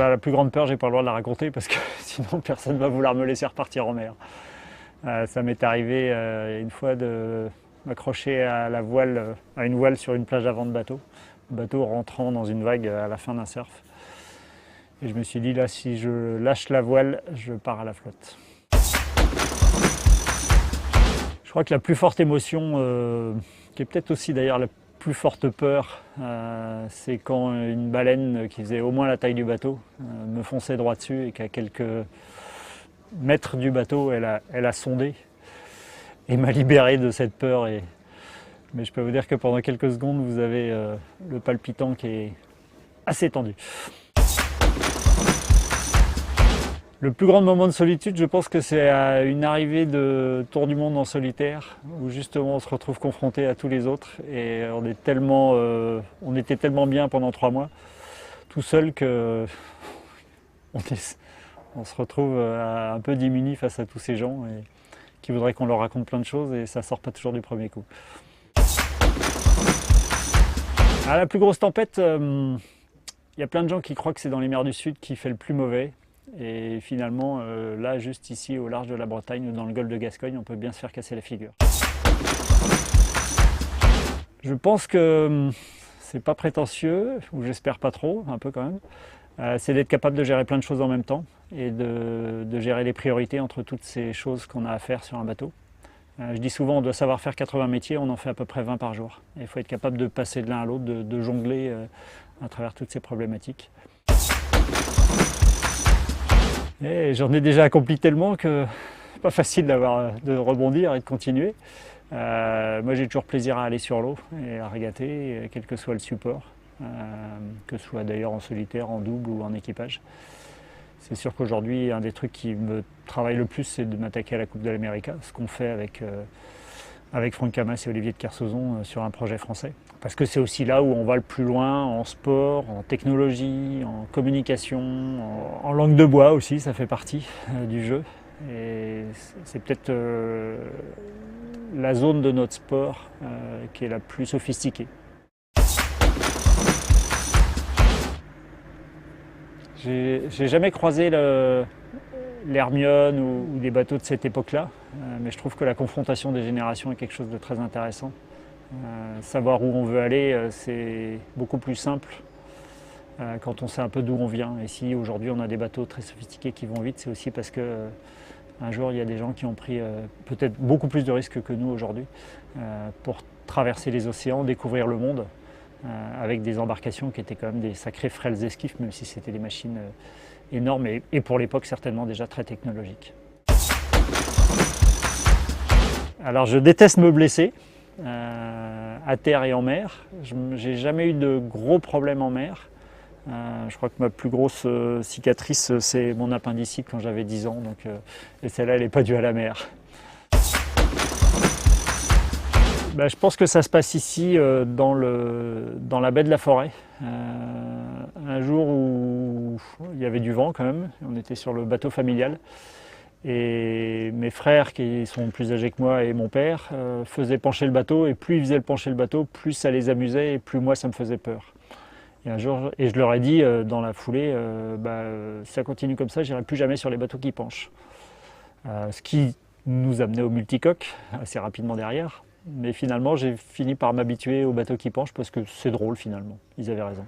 voilà, la plus grande peur, j'ai pas le droit de la raconter parce que sinon personne va vouloir me laisser repartir en mer. Ça m'est arrivé une fois de m'accrocher à la voile, à une voile sur une plage avant de bateau. Le bateau rentrant dans une vague à la fin d'un surf. Et je me suis dit là, si je lâche la voile, je pars à la flotte. Je crois que la plus forte émotion, qui est peut-être aussi d'ailleurs la plus forte peur, c'est quand une baleine qui faisait au moins la taille du bateau me fonçait droit dessus et qu'à quelques mètres du bateau, elle a sondé et m'a libéré de cette peur. Mais je peux vous dire que pendant quelques secondes, vous avez le palpitant qui est assez tendu. Le plus grand moment de solitude, je pense que c'est à une arrivée de Tour du Monde en solitaire, où justement on se retrouve confronté à tous les autres et on était tellement bien pendant 3 mois, tout seul que on se retrouve un peu démunis face à tous ces gens et qui voudraient qu'on leur raconte plein de choses et ça sort pas toujours du premier coup. À la plus grosse tempête, il y a plein de gens qui croient que c'est dans les mers du Sud qui fait le plus mauvais. Et finalement, là, juste ici, au large de la Bretagne, dans le golfe de Gascogne, on peut bien se faire casser la figure. Je pense que c'est pas prétentieux, ou j'espère pas trop, un peu quand même. C'est d'être capable de gérer plein de choses en même temps et de gérer les priorités entre toutes ces choses qu'on a à faire sur un bateau. Je dis souvent, on doit savoir faire 80 métiers, on en fait à peu près 20 par jour. Il faut être capable de passer de l'un à l'autre, de jongler à travers toutes ces problématiques. Et j'en ai déjà accompli tellement que c'est pas facile de rebondir et de continuer. Moi j'ai toujours plaisir à aller sur l'eau et à régater, quel que soit le support, que ce soit d'ailleurs en solitaire, en double ou en équipage. C'est sûr qu'aujourd'hui, un des trucs qui me travaille le plus, c'est de m'attaquer à la Coupe de l'América, ce qu'on fait avec Franck Camas et Olivier de Kersauzon sur un projet français. Parce que c'est aussi là où on va le plus loin en sport, en technologie, en communication, en langue de bois aussi, ça fait partie du jeu. Et c'est peut-être la zone de notre sport qui est la plus sophistiquée. J'ai jamais croisé l'Hermione ou des bateaux de cette époque-là, mais je trouve que la confrontation des générations est quelque chose de très intéressant. Savoir où on veut aller, c'est beaucoup plus simple quand on sait un peu d'où on vient. Et si aujourd'hui on a des bateaux très sophistiqués qui vont vite, c'est aussi parce que un jour il y a des gens qui ont pris peut-être beaucoup plus de risques que nous aujourd'hui pour traverser les océans, découvrir le monde, avec des embarcations qui étaient quand même des sacrés frêles esquifs, même si c'était des machines énormes et pour l'époque certainement déjà très technologiques. Alors je déteste me blesser. À terre et en mer. J'ai jamais eu de gros problèmes en mer. Je crois que ma plus grosse cicatrice, c'est mon appendicite quand j'avais 10 ans. Et celle-là, elle n'est pas due à la mer. Je pense que ça se passe ici, dans la baie de la Forêt. Un jour où il y avait du vent quand même. On était sur le bateau familial. Et mes frères, qui sont plus âgés que moi, et mon père, faisaient pencher le bateau, et plus ils faisaient pencher le bateau, plus ça les amusait, et plus moi ça me faisait peur. Et un jour, je leur ai dit dans la foulée, si ça continue comme ça, j'irai plus jamais sur les bateaux qui penchent. Ce qui nous amenait au multicoque, assez rapidement derrière. Mais finalement, j'ai fini par m'habituer aux bateaux qui penchent, parce que c'est drôle finalement, ils avaient raison.